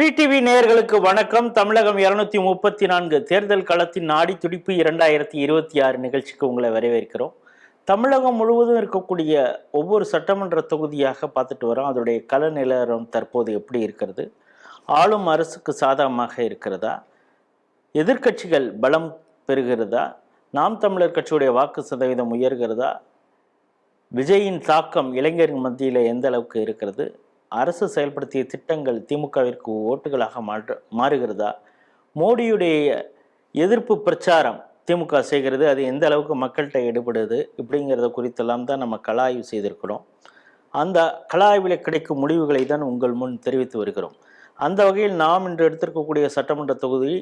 Free TV நேயர்களுக்கு வணக்கம். தமிழகம் 234 தேர்தல் களத்தின் நாடி துடிப்பு 2026 நிகழ்ச்சிக்கு உங்களை வரவேற்கிறோம். தமிழகம் முழுவதும் இருக்கக்கூடிய ஒவ்வொரு சட்டமன்ற தொகுதியாக பார்த்துட்டு வரோம். அதோடைய கள நிலவரம் தற்போது எப்படி இருக்கிறது? ஆளும் அரசுக்கு சாதகமாக இருக்கிறதா? எதிர்க்கட்சிகள் பலம் பெறுகிறதா? நாம் தமிழர் கட்சியுடைய வாக்கு சதவீதம் உயர்கிறதா? விஜயின் தாக்கம் இளைஞரின் மத்தியில் எந்த அளவுக்கு இருக்கிறது? அரசு செயல்படுத்திய திட்டங்கள் திமுகவிற்கு ஓட்டுகளாக மாறுகிறதா? மோடியுடைய எதிர்ப்பு பிரச்சாரம் திமுக செய்கிறது, அது எந்த அளவுக்கு மக்கள்கிட்ட ஈடுபடுது இப்படிங்கிறத குறித்தெல்லாம் தான் நம்ம கள ஆய்வு செய்திருக்கிறோம். அந்த கள ஆய்வில் கிடைக்கும் முடிவுகளை தான் உங்கள் முன் தெரிவித்து வருகிறோம். அந்த வகையில் நாம் இன்று எடுத்திருக்கக்கூடிய சட்டமன்ற தொகுதி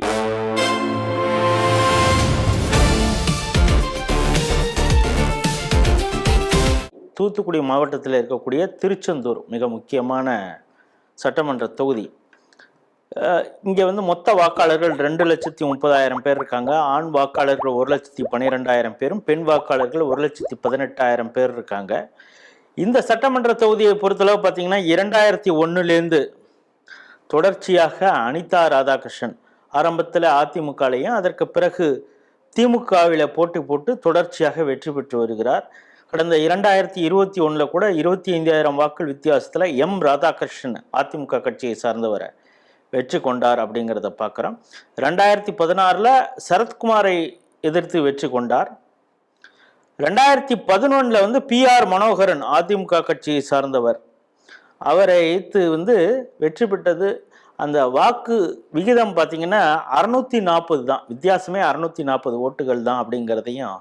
தூத்துக்குடி மாவட்டத்தில் இருக்கக்கூடிய திருச்செந்தூர் மிக முக்கியமான சட்டமன்ற தொகுதி. இங்கே மொத்த வாக்காளர்கள் 2,30,000 பேர் இருக்காங்க. ஆண் வாக்காளர்கள் 1,12,000 பேரும், பெண் வாக்காளர்கள் 1,18,000 பேர் இருக்காங்க. இந்த சட்டமன்ற தொகுதியை பொறுத்தளவு பார்த்தீங்கன்னா 2001லேருந்து தொடர்ச்சியாக அனிதா ராதாகிருஷ்ணன் ஆரம்பத்தில் அதிமுகலையும் அதற்கு பிறகு திமுகவில் போட்டி போட்டு தொடர்ச்சியாக வெற்றி பெற்று வருகிறார். கடந்த 2021 கூட 25,000 வாக்கள் வித்தியாசத்தில் எம் ராதாகிருஷ்ணன் அதிமுக கட்சியை சார்ந்தவரை வெற்றி கொண்டார் அப்படிங்கிறத பார்க்குறோம். 2016 சரத்குமாரை எதிர்த்து வெற்றி கொண்டார். 2011 PR மனோகரன் அதிமுக கட்சியை சார்ந்தவர், அவரை எதிர்த்து வெற்றி பெற்றது. அந்த வாக்கு விகிதம் பார்த்தீங்கன்னா 640 தான், வித்தியாசமே 640 ஓட்டுகள் தான் அப்படிங்கிறதையும்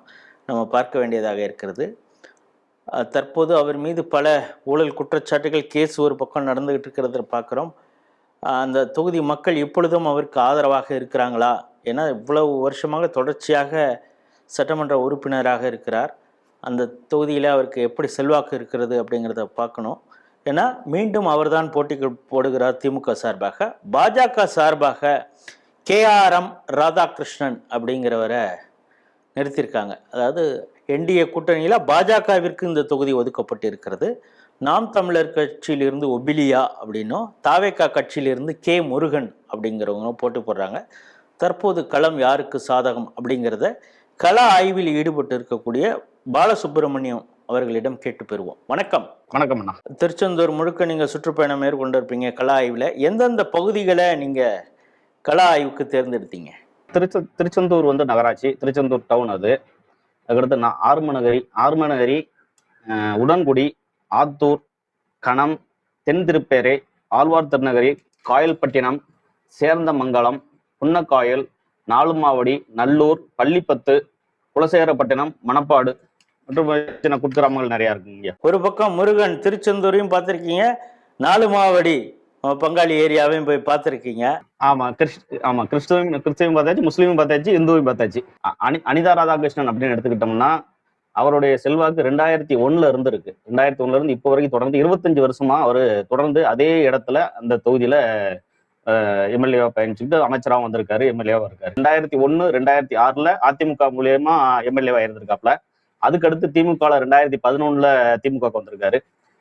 நம்ம பார்க்க வேண்டியதாக இருக்கிறது. தற்போது அவர் மீது பல ஊழல் குற்றச்சாட்டுகள், கேஸ் ஒரு பக்கம் நடந்துகிட்டு இருக்கிறத பார்க்குறோம். அந்த தொகுதி மக்கள் இப்பொழுதும் அவருக்கு ஆதரவாக இருக்கிறாங்களா? ஏன்னா இவ்வளவு வருஷமாக தொடர்ச்சியாக சட்டமன்ற உறுப்பினராக இருக்கிறார். அந்த தொகுதியில் அவருக்கு எப்படி செல்வாக்கு இருக்கிறது அப்படிங்கிறத பார்க்கணும். ஏன்னா மீண்டும் அவர்தான் போட்டிக்கு போடுகிறார் திமுக சார்பாக. பாஜக சார்பாக KRM ராதாகிருஷ்ணன் அப்படிங்கிறவரை நிறுத்தியிருக்காங்க. அதாவது NDA கூட்டணியில் பாஜகவிற்கு இந்த தொகுதி ஒதுக்கப்பட்டு இருக்கிறது. நாம் தமிழர் கட்சியிலிருந்து ஒபிலியா அப்படின்னும், தாவேகா கட்சியிலிருந்து K முருகன் அப்படிங்கிறவங்களும் போட்டி போடுறாங்க. தற்போது களம் யாருக்கு சாதகம் அப்படிங்கிறத கள ஆய்வில் ஈடுபட்டு இருக்கக்கூடிய பாலசுப்ரமணியம் அவர்களிடம் கேட்டு பெறுவோம். வணக்கம். வணக்கம் அண்ணா. திருச்செந்தூர் முழுக்க நீங்கள் சுற்றுப்பயணம் மேற்கொண்டிருப்பீங்க. கள ஆய்வில் எந்தெந்த பகுதிகளை நீங்கள் கள ஆய்வுக்கு தேர்ந்தெடுத்தீங்க? திருச்செந்தூர் நகராட்சி, திருச்செந்தூர் டவுன். அதுக்கடுத்து ஆறுமணகரி, உடன்குடி, ஆத்தூர், கணம், தென் திருப்பேரை, ஆழ்வார் திருநகரி, காயல்பட்டினம், சேர்ந்தமங்கலம், புன்னக்காயல், நாலுமாவடி, நல்லூர், பள்ளிப்பத்து, குலசேகரப்பட்டினம், மணப்பாடு மற்றும் சின்ன குக்கிராமங்கள் நிறைய இருக்குங்க. ஒரு பக்கம் முருகன் திருச்செந்தூரையும் பார்த்துருக்கீங்க, நாலுமாவடி பங்காளி ஏரியாவையும் போய் பார்த்துருக்கீங்க. ஆமா, கிறிஸ்துவையும் பார்த்தாச்சு, முஸ்லீமும் பார்த்தாச்சு, இந்துவையும் பார்த்தாச்சு. அனிதா ராதாகிருஷ்ணன் அப்படின்னு எடுத்துக்கிட்டோம்னா அவருடைய செல்வாக்கு 2001 இருந்திருக்கு. 2001 இருந்து இப்போ வரைக்கும் தொடர்ந்து 25 வருஷமா அவர் தொடர்ந்து அதே இடத்துல அந்த தொகுதியில எம்எல்ஏவா பயணிச்சுட்டு அமைச்சராகவும் வந்திருக்காரு, எம்எல்ஏவா இருக்காரு. 2001, 2006 அதிமுக மூலியமா எம்எல்ஏவா இருந்திருக்காப்ல. அதுக்கடுத்து திமுக 2011 திமுக வந்திருக்காரு.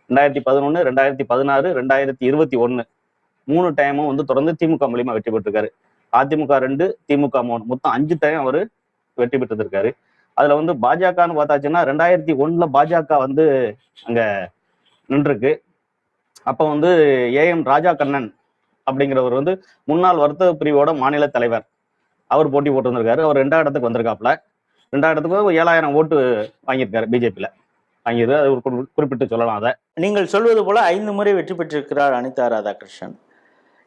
2011, 2016, 2021 3 டைமும் தொடர்ந்து திமுக மூலியமா வெற்றி பெற்றிருக்காரு. அதிமுக 2, திமுக 3, மொத்தம் 5 டைம் அவர் வெற்றி பெற்றிருக்காரு. அதுல பாஜகன்னு பார்த்தாச்சுன்னா 2001 பாஜக அங்க நின்றுருக்கு. அப்ப AM ராஜா கண்ணன் அப்படிங்கிறவர் முன்னாள் வர்த்தக பிரிவோட மாநில தலைவர், அவர் போட்டி போட்டு வந்திருக்காரு. அவர் 2ஆம் இடத்துக்கு வந்திருக்காப்புல. 2ஆம் இடத்துக்கு 7,000 ஓட்டு வாங்கியிருக்காரு பிஜேபியில. வாங்கியது அது ஒரு குறிப்பிட்டு சொல்லலாம். அதை நீங்கள் சொல்வது போல 5 முறை வெற்றி பெற்றிருக்கிறார் அனிதா ராதாகிருஷ்ணன்.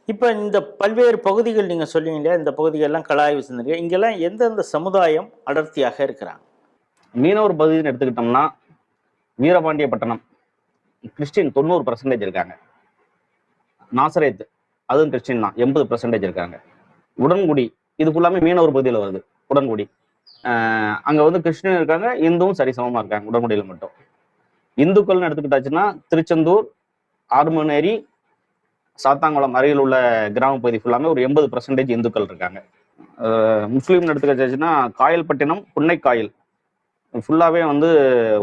இப்போ இந்த பல்வேறு பகுதிகள் நீங்கள் சொல்லுவீங்க, இந்த பகுதிகளெல்லாம் கள ஆய்வு செஞ்சீங்க. இங்கெல்லாம் எந்தெந்த சமுதாயம் அடர்த்தியாக இருக்கிறாங்க? மீனவர் பகுதின்னு எடுத்துக்கிட்டோம்னா வீரபாண்டியப்பட்டினம் கிறிஸ்டின் 90% இருக்காங்க. நாசரேத் அதுவும் கிறிஸ்டின் தான், 80% இருக்காங்க. உடன்குடி இது ஃபுல்லாமே மீனவர் பகுதியில் வருது. உடன்குடி அங்க கிறிஸ்டின் இருக்காங்க, இந்துவும் சரிசமமா இருக்காங்க உடன்குடியில மட்டும். இந்துக்கள்னு எடுத்துக்கிட்டாச்சுன்னா திருச்செந்தூர், ஆறுமணேரி, சாத்தாங்குளம் அருகில் உள்ள கிராம பகுதி ஃபுல்லாமே ஒரு 80% இந்துக்கள் இருக்காங்க. முஸ்லீம்னு எடுத்துக்கிட்டாச்சுன்னா காயல்பட்டினம், புன்னைக்காயல் ஃபுல்லாவே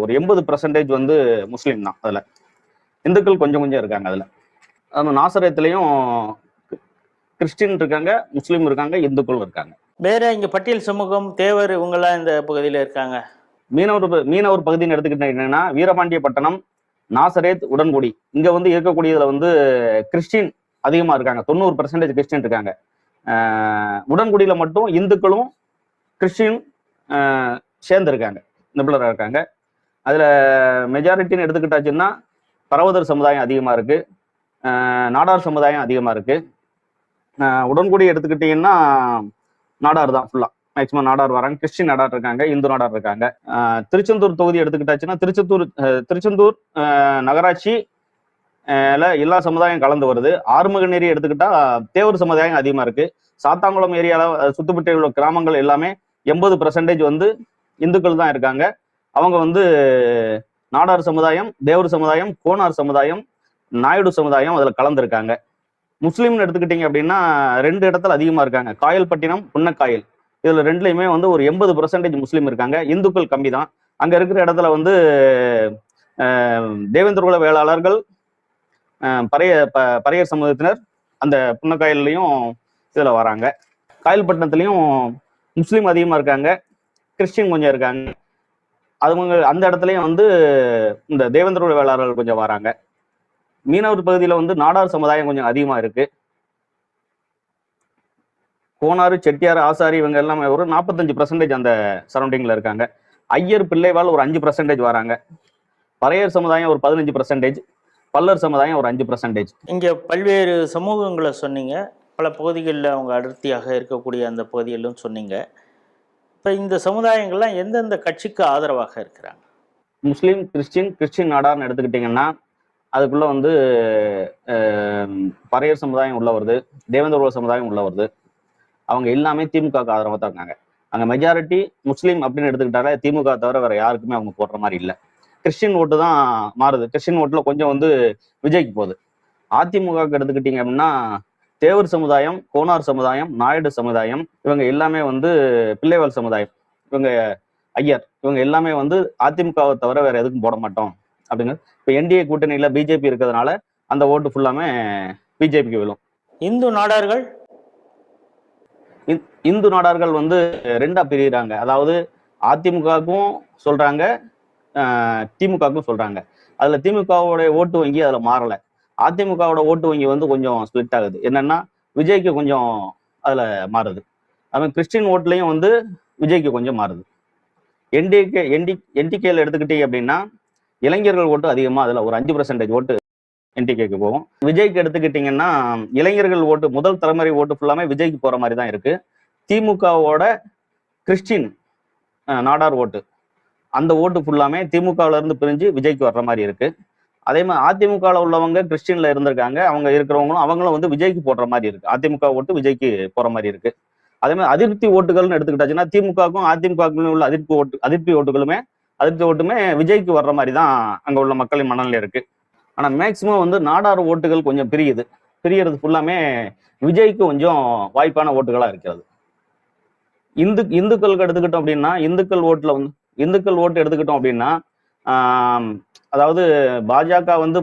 ஒரு 80% முஸ்லீம் தான். அதுல இந்துக்கள் கொஞ்சம் கொஞ்சம் இருக்காங்க. அதுல நாசரேத்துலையும் கிறிஸ்டின் இருக்காங்க, முஸ்லீம் இருக்காங்க, இந்துக்கள் இருக்காங்க. வேற இங்க பட்டியல் சமூகம், தேவர் இவங்கெல்லாம் இந்த பகுதியில இருக்காங்க. மீனவர் பகுதின்னு எடுத்துக்கிட்டீங்கன்னா வீரபாண்டியப்பட்டினம், நாசரேத், உடன்குடி இங்க வந்து இருக்கக்கூடியதுல வந்து கிறிஸ்டின் அதிகமா இருக்காங்க. 90% கிறிஸ்டின் இருக்காங்க. உடன்குடியில மட்டும் இந்துக்களும் கிறிஸ்டின் சேர்ந்து இருக்காங்க, நிபுணராக இருக்காங்க. அதுல மெஜாரிட்டின்னு எடுத்துக்கிட்டாச்சுன்னா பரவதர் சமுதாயம் அதிகமா இருக்கு, நாடார் சமுதாயம் அதிகமா இருக்கு. உடன்குடி எடுத்துக்கிட்டீங்கன்னா நாடார் தான் ஃபுல்லா, மேக்சிமம் நாடார் வராங்க. கிறிஸ்டின் நாடார் இருக்காங்க, இந்து நாடார் இருக்காங்க. திருச்செந்தூர் தொகுதி எடுத்துக்கிட்டாச்சுன்னா திருச்செந்தூர் நகராட்சி எல்லா சமுதாயம் கலந்து வருது. ஆறுமுகநேரி எடுத்துக்கிட்டா தேவர் சமுதாயம் அதிகமா இருக்கு. சாத்தாங்குளம் ஏரியாவில் சுத்துப்பட்டு உள்ள கிராமங்கள் எல்லாமே 80% வந்து இந்துக்கள் தான் இருக்காங்க. அவங்க வந்து நாடார் சமுதாயம், தேவர் சமுதாயம், கோனார் சமுதாயம், நாயுடு சமுதாயம் அதில் கலந்துருக்காங்க. முஸ்லீம்னு எடுத்துக்கிட்டீங்க அப்படின்னா 2 இடத்துல அதிகமா இருக்காங்க, காயல்பட்டினம், புன்னக்காயல். இதுல 2லயுமே வந்து ஒரு 80% முஸ்லீம் இருக்காங்க. இந்துக்கள் கம்மி தான். அங்க இருக்கிற இடத்துல வந்து தேவேந்திரகுல வேளாளர்கள், பறையர் சமூகத்தினர் அந்த புன்னக்காயல்லையும் இதுல வராங்க. காயல்பட்டினத்துலயும் முஸ்லீம் அதிகமா இருக்காங்க, கிறிஸ்டின் கொஞ்சம் இருக்காங்க. அவங்க அந்த இடத்துலயும் வந்து இந்த தேவேந்திரகுல வேளாளர்கள் கொஞ்சம் வராங்க. மீனவர் பகுதியில வந்து நாடார் சமுதாயம் கொஞ்சம் அதிகமா இருக்கு. கோனாறு, செட்டியார், ஆசாரி இவங்க எல்லாமே ஒரு 45% அந்த சரௌண்டிங்ல இருக்காங்க. ஐயர், பிள்ளைவாள் ஒரு 5% வராங்க. பறையர் சமுதாயம் ஒரு 15%, பல்லர் சமுதாயம் ஒரு 5%. இங்க பல்வேறு சமூகங்களை சொன்னீங்க, பல பகுதிகளில் அவங்க அடர்த்தியாக இருக்கக்கூடிய அந்த பகுதிகளும் சொன்னீங்க. இப்போ இந்த சமுதாயங்கள்லாம் எந்தெந்த கட்சிக்கு ஆதரவாக இருக்கிறாங்க? முஸ்லீம், கிறிஸ்டின் நாடார்னு எடுத்துக்கிட்டிங்கன்னா அதுக்குள்ள வந்து பறையர் சமுதாயம் உள்ள வருது, தேவேந்திர சமுதாயம் உள்ள வருது. அவங்க எல்லாமே திமுகவுக்கு ஆதரவாக தான் இருக்காங்க. அங்கே மெஜாரிட்டி முஸ்லீம் அப்படின்னு எடுத்துக்கிட்டாலே திமுக தவிர வேற யாருக்குமே அவங்க போடுற மாதிரி இல்லை. கிறிஸ்டின் ஓட்டு தான் மாறுது. கிறிஸ்டின் ஓட்டுல கொஞ்சம் வந்து விஜய்க்கு போகுது. அதிமுகவுக்கு எடுத்துக்கிட்டீங்க அப்படின்னா தேவர் சமுதாயம், கோனார் சமுதாயம், நாயுடு சமுதாயம் இவங்க எல்லாமே வந்து பிள்ளைவாள் சமுதாயம், இவங்க ஐயர், இவங்க எல்லாமே வந்து அதிமுகவை தவிர வேற எதுக்கும் போட மாட்டோம் அப்படிங்க. இப்போ என்டிஏ கூட்டணியில பிஜேபி இருக்கிறதுனால அந்த ஓட்டு ஃபுல்லாமே பிஜேபிக்கு விழும். இந்து நாடார்கள் வந்து 2ஆ பிரிகிறாங்க. அதாவது அதிமுகவுக்கும் சொல்றாங்க, திமுகவுக்கும் சொல்றாங்க. அதுல திமுகவோட ஓட்டு வங்கி அதுல மாறல. அதிமுகவோட ஓட்டு வங்கி வந்து கொஞ்சம் ஸ்பிளிட் ஆகுது. என்னன்னா விஜய்க்கு கொஞ்சம் அதுல மாறுது. அவன் கிறிஸ்டின் ஓட்டுலையும் வந்து விஜய்க்கு கொஞ்சம் மாறுது. என்டிகேல எடுத்துக்கிட்டீங்க அப்படின்னா இளைஞர்கள் ஓட்டு அதிகமா, அதுல ஒரு 5% ஓட்டு என்டிகேக்கு போகும். விஜய்க்கு எடுத்துக்கிட்டீங்கன்னா இளைஞர்கள் ஓட்டு, முதல் தலைமுறை ஓட்டு ஃபுல்லாமே விஜய்க்கு போற மாதிரி தான் இருக்கு. திமுகவோட கிறிஸ்டின் நாடார் ஓட்டு, அந்த ஓட்டு ஃபுல்லாமே திமுகவுல இருந்து பிரிஞ்சு விஜய்க்கு வர்ற மாதிரி இருக்கு. அதே மாதிரி அதிமுகவில் உள்ளவங்க கிறிஸ்டின்ல இருந்திருக்காங்க, அவங்க இருக்கிறவங்களும் அவங்களும் வந்து விஜய்க்கு போடுற மாதிரி இருக்கு. அதிமுக ஓட்டு விஜய்க்கு போற மாதிரி இருக்கு. அதே மாதிரி அதிருப்தி ஓட்டுகள்னு எடுத்துக்கிட்டாச்சுன்னா திமுகவுக்கும் அதிமுகவுக்கும் உள்ள அதிருப்தி ஓட்டுமே விஜய்க்கு வர்ற மாதிரி தான் அங்க உள்ள மக்களின் மனநிலை இருக்கு. ஆனா மேக்சிமம் வந்து நாடார் ஓட்டுகள் கொஞ்சம் பிரியறது ஃபுல்லாமே விஜய்க்கு கொஞ்சம் வாய்ப்பான ஓட்டுகளா இருக்கிறது. இந்துக்களுக்கு எடுத்துக்கிட்டோம் அப்படின்னா இந்துக்கள் ஓட்டு எடுத்துக்கிட்டோம் அப்படின்னா அதாவது பாஜக வந்து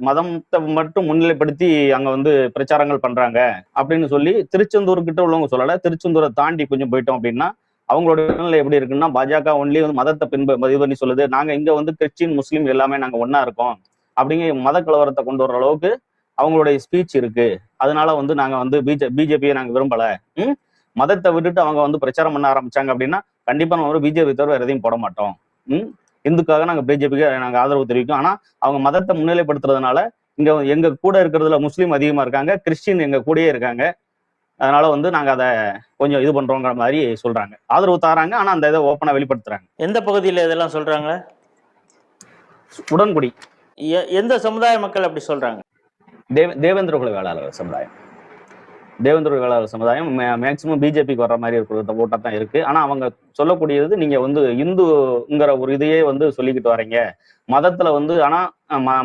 மதத்தை மட்டும் முன்னிலைப்படுத்தி அங்க வந்து பிரச்சாரங்கள் பண்றாங்க அப்படின்னு சொல்லி திருச்செந்தூர் கிட்ட உள்ளவங்க சொல்லல. திருச்செந்தூரை தாண்டி கொஞ்சம் போயிட்டோம் அப்படின்னா அவங்களோட நிலை எப்படி இருக்குன்னா பாஜக ஒன்லி வந்து மதத்தை இது பண்ணி சொல்லுது, நாங்க இங்க வந்து கிறிஸ்டின் முஸ்லீம் எல்லாமே நாங்க ஒன்னா இருக்கோம் அப்படிங்கிற மத கலவரத்தை கொண்டு வர அளவுக்கு அவங்களுடைய ஸ்பீச் இருக்கு. அதனால வந்து நாங்க வந்து பிஜேபியை நாங்க விரும்பல. மதத்தை விட்டுட்டு அவங்க வந்து பிரச்சாரம் பண்ண ஆரம்பிச்சாங்க அப்படின்னா கண்டிப்பா நம்ம பிஜேபி தவிர வேற எதையும் போட மாட்டோம். இந்துக்காக நாங்க பிஜேபிக்கு நாங்க ஆதரவு தெரிவிக்கும். ஆனா அவங்க மதத்தை முன்னிலைப்படுத்துறதுனால இங்க எங்க கூட இருக்கிறதுல முஸ்லீம் அதிகமா இருக்காங்க, கிறிஸ்டின் எங்க கூடயே இருக்காங்க. அதனால வந்து நாங்க அதை கொஞ்சம் இது பண்றோங்கிற மாதிரி சொல்றாங்க, ஆதரவு தாராங்க. ஆனா அந்த இதை ஓப்பனா வெளிப்படுத்துறாங்க. எந்த பகுதியில இதெல்லாம் சொல்றாங்க? உடன்குடி. எந்த சமுதாய மக்கள் அப்படி சொல்றாங்க? தேவேந்திரகுல வேளாளர் சமுதாயம். தேவேந்திர வேளாளர் சமுதாயம் மேக்சிமம் பிஜேபிக்கு வர்ற மாதிரி இருக்கிற ஓட்டா தான் இருக்கு. ஆனா அவங்க சொல்லக்கூடியது நீங்க வந்து இந்துங்கிற ஒரு இதையே வந்து சொல்லிக்கிட்டு வரீங்க, மதத்துல வந்து ஆனா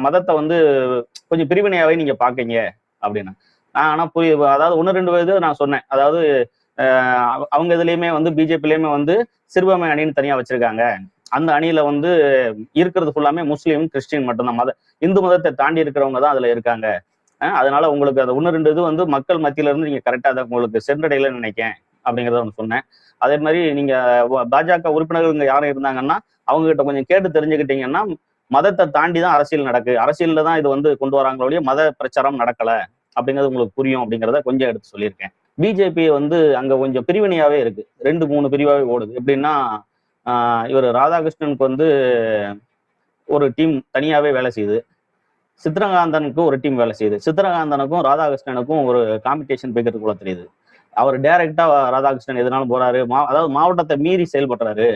மதத்தை வந்து கொஞ்சம் பிரிவினையாவே நீங்க பாக்கீங்க அப்படின்னா ஆனா அதாவது 1-2 இது நான் சொன்னேன். அதாவது அவங்க இதுலயுமே வந்து பிஜேபிலயுமே வந்து சிறுபான்மை அணின்னு தனியா வச்சிருக்காங்க. அந்த அணியில வந்து இருக்கிறது ஃபுல்லாமே முஸ்லீம், கிறிஸ்டின் மட்டும்தான். இந்து மதத்தை தாண்டி இருக்கிறவங்க தான் அதுல இருக்காங்க. அதனால உங்களுக்கு அந்த ஒன்று ரெண்டு இது வந்து மக்கள் மத்தியில இருந்து நீங்க கரெக்டா அதை உங்களுக்கு சென்றடையலன்னு நினைக்கேன் அப்படிங்கிறத ஒன்று சொன்னேன். அதே மாதிரி நீங்க பாஜக உறுப்பினர்கள் இங்க யாரும் இருந்தாங்கன்னா அவங்க கிட்ட கொஞ்சம் கேட்டு தெரிஞ்சுக்கிட்டீங்கன்னா மதத்தை தாண்டி தான் அரசியல் நடக்கு, அரசியல்ல தான் இது வந்து கொண்டு வராங்களோடைய மத பிரச்சாரம் நடக்கல அப்படிங்கிறது உங்களுக்கு புரியும் அப்படிங்கிறத கொஞ்சம் எடுத்து சொல்லியிருக்கேன். பிஜேபி வந்து அங்க கொஞ்சம் பிரிவினையாவே இருக்கு, 2-3 பிரிவாவே ஓடுது. எப்படின்னா இவர் ராதாகிருஷ்ணனுக்கு வந்து ஒரு டீம் தனியாவே வேலை செய்யுது, சித்திரகாந்தனுக்கு ஒரு டீம் வேலை செய்யுது. சித்திரகாந்தனுக்கும் ராதாகிருஷ்ணனுக்கும் ஒரு காம்படிஷன் போய்க்கிறதுக்குள்ள தெரியுது. அவர் டைரக்டா ராதாகிருஷ்ணன் எதுனாலும் போறாரு, அதாவது மாவட்டத்தை மீறி செயல்படுறாரு,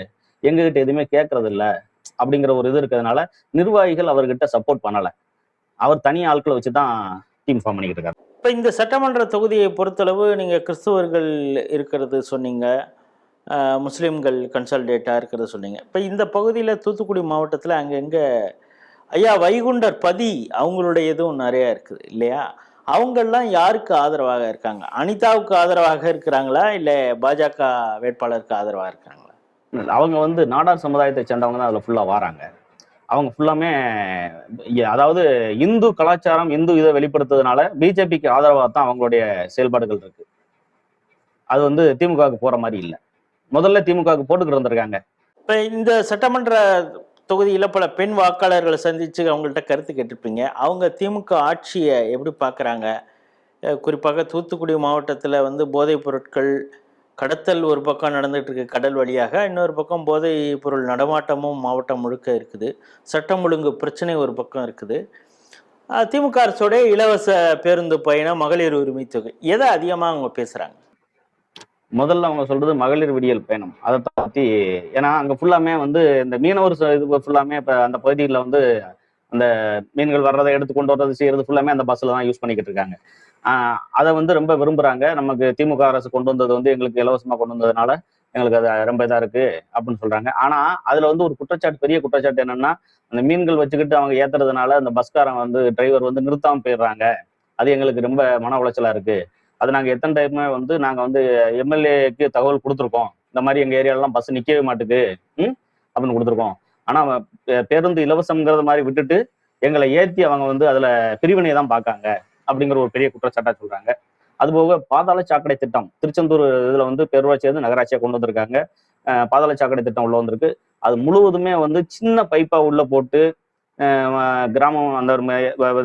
எங்ககிட்ட எதுவுமே கேட்கறது இல்ல அப்படிங்கிற ஒரு இது இருக்கிறதுனால நிர்வாகிகள் அவர்கிட்ட சப்போர்ட் பண்ணல. அவர் தனி ஆட்களை வச்சுதான் டீம் ஃபார்ம் பண்ணிக்கிட்டு இருக்காரு. இப்போ இந்த சட்டமன்ற தொகுதியை பொறுத்தளவு நீங்கள் கிறிஸ்துவர்கள் இருக்கிறது சொன்னீங்க, முஸ்லீம்கள் கன்சால்டேட்டாக இருக்கிறது சொன்னீங்க. இப்போ இந்த பகுதியில் தூத்துக்குடி மாவட்டத்தில் அங்கங்கே ஐயா வைகுண்டர் பதி அவங்களுடைய இதுவும் நிறையா இருக்குது இல்லையா? அவங்கெல்லாம் யாருக்கு ஆதரவாக இருக்காங்க? அனிதாவுக்கு ஆதரவாக இருக்கிறாங்களா, இல்லை பாஜக வேட்பாளருக்கு ஆதரவாக இருக்காங்களா? அவங்க வந்து நாடார் சமுதாயத்தை சேர்ந்தவங்க தான் அதில் ஃபுல்லாக வராங்க. அவங்க ஃபுல்லாமே அதாவது இந்து கலாச்சாரம், இந்து இதை வெளிப்படுத்துறதுனால பிஜேபிக்கு ஆதரவாக தான் அவங்களுடைய செயல்பாடுகள் இருக்கு. அது வந்து திமுகவுக்கு போற மாதிரி இல்லை. முதல்ல திமுகவுக்கு போட்டுக்கிட்டு வந்திருக்காங்க. இப்போ இந்த சட்டமன்ற தொகுதியில் பல பெண் வாக்காளர்களை சந்தித்து அவங்கள்ட்ட கருத்து கேட்டிருப்பீங்க. அவங்க திமுக ஆட்சியை எப்படி பார்க்குறாங்க? குறிப்பாக தூத்துக்குடி மாவட்டத்தில் வந்து போதைப் பொருட்கள் கடத்தல் ஒரு பக்கம் நடந்துகிட்டு இருக்கு கடல் வழியாக, இன்னொரு பக்கம் போதைப் பொருள் நடமாட்டமும் மாவட்டம் முழுக்க இருக்குது, சட்டம் ஒழுங்கு பிரச்சனை ஒரு பக்கம் இருக்குது. திமுக அரசோடைய இலவச பேருந்து பயணம், மகளிர் உரிமை தொகை, எதை அதிகமாக அவங்க பேசுகிறாங்க? முதல்ல அவங்க சொல்றது மகளிர் விடியல் பயணம். அதை பத்தி, ஏன்னா அங்க ஃபுல்லாமே வந்து இந்த மீனவர் இது ஃபுல்லாமே இப்ப அந்த பகுதியில் வந்து அந்த மீன்கள் வர்றதை எடுத்து கொண்டு வர்றது செய்யறது ஃபுல்லாமே அந்த பஸ்ல தான் யூஸ் பண்ணிக்கிட்டு இருக்காங்க. அதை வந்து ரொம்ப விரும்புறாங்க. நமக்கு திமுக அரசு கொண்டு வந்தது வந்து எங்களுக்கு இலவசமா கொண்டு வந்ததுனால எங்களுக்கு அது ரொம்ப இதா இருக்கு அப்படின்னு சொல்றாங்க. ஆனா அதுல வந்து ஒரு குற்றச்சாட்டு, பெரிய குற்றச்சாட்டு என்னன்னா, அந்த மீன்கள் வச்சுக்கிட்டு அவங்க ஏத்துறதுனால அந்த பஸ்காரன் வந்து டிரைவர் வந்து நிறுத்தாம போயிடுறாங்க. அது எங்களுக்கு ரொம்ப மன உளைச்சலா இருக்கு. அது நாங்க எத்தனை டைமே வந்து நாங்க வந்து எம்எல்ஏக்கு தகவல் கொடுத்துருக்கோம், இந்த மாதிரி எங்க ஏரியாலாம் பஸ் நிக்கவே மாட்டுக்கு அப்படின்னு கொடுத்துருக்கோம். ஆனா பேருந்து இலவசம்ங்கிறத மாதிரி விட்டுட்டு எங்களை ஏத்தி அவங்க வந்து அதுல பிரிவினையை தான் பார்க்காங்க அப்படிங்கிற ஒரு பெரிய குற்றச்சாட்டா சொல்றாங்க. அதுபோக பாதாள சாக்கடை திட்டம் திருச்செந்தூர் இதுல வந்து பேரூராட்சி வந்து நகராட்சியா கொண்டு வந்திருக்காங்க. பாதாள சாக்கடை திட்டம் உள்ள வந்திருக்கு. அது முழுவதுமே வந்து சின்ன பைப்பா உள்ள போட்டு கிராமம் அந்த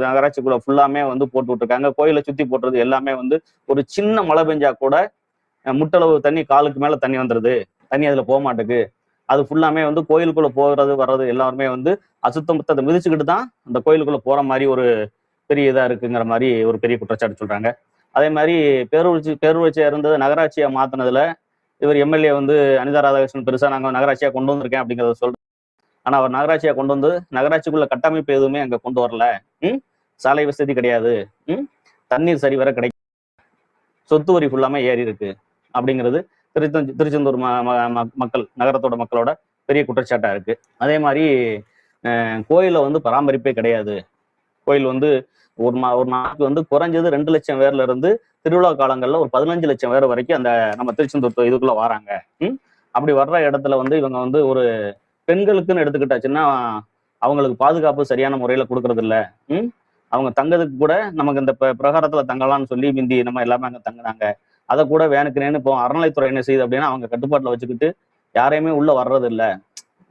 நகராட்சிக்குள்ள ஃபுல்லாமே வந்து போட்டு விட்டுருக்காங்க. கோயிலை சுத்தி போட்டுறது எல்லாமே வந்து ஒரு சின்ன மழை பெஞ்சா கூட முட்டளவு தண்ணி, காலுக்கு மேல தண்ணி வந்துடுது, தண்ணி அதுல போக மாட்டேங்குது. அது ஃபுல்லாமே வந்து கோயிலுக்குள்ள போகிறது வர்றது எல்லாருமே வந்து அசுத்தத்தை மிதிச்சுக்கிட்டு தான் அந்த கோயிலுக்குள்ள போற மாதிரி ஒரு பெரிய இதா இருக்குங்கிற மாதிரி ஒரு பெரிய குற்றச்சாட்டு சொல்றாங்க. அதே மாதிரி பேரூராட்சியா இருந்தது நகராட்சியா மாத்தினதுல இவர் எம்எல்ஏ வந்து அனிதா ராதாகிருஷ்ணன் பெருசா நாங்க நகராட்சியா கொண்டு வந்திருக்கேன் அப்படிங்கிறத சொல்றேன். ஆனா அவர் நகராட்சியா கொண்டு வந்து நகராட்சிக்குள்ள கட்டமைப்பு எதுவுமே அங்க கொண்டு வரல. சாலை வசதி கிடையாது, தண்ணீர் சரிவர கிடைக்கும், சொத்து வரி ஃபுல்லாமே ஏறி இருக்கு அப்படிங்கிறது திருச்செந்தூர் மக்கள், நகரத்தோட மக்களோட பெரிய குற்றச்சாட்டா இருக்கு. அதே மாதிரி கோயில வந்து பராமரிப்பே கிடையாது. கோயில் வந்து ஒரு நாளைக்கு வந்து குறைஞ்சது 2 லட்சம் பேர்ல இருந்து திருவிழா காலங்கள்ல ஒரு 15 லட்சம் பேர் வரைக்கும் அந்த நம்ம திருச்செந்தூர் இதுக்குள்ள வராங்க. அப்படி வர்ற இடத்துல வந்து இவங்க வந்து ஒரு பெண்களுக்குன்னு எடுத்துக்கிட்டாச்சுன்னா அவங்களுக்கு பாதுகாப்பு சரியான முறையில கொடுக்கறது இல்ல. அவங்க தங்கதுக்கு கூட நமக்கு இந்த பிரகாரத்துல தங்கலாம்னு சொல்லி மிந்தி நம்ம எல்லாமே அங்க தங்கினாங்க. அதை கூட வேணுக்குனேன்னு இப்போ அறநிலைத்துறை என்ன செய்யுது அப்படின்னா அவங்க கட்டுப்பாட்டுல வச்சுக்கிட்டு யாரையுமே உள்ள வர்றது இல்ல.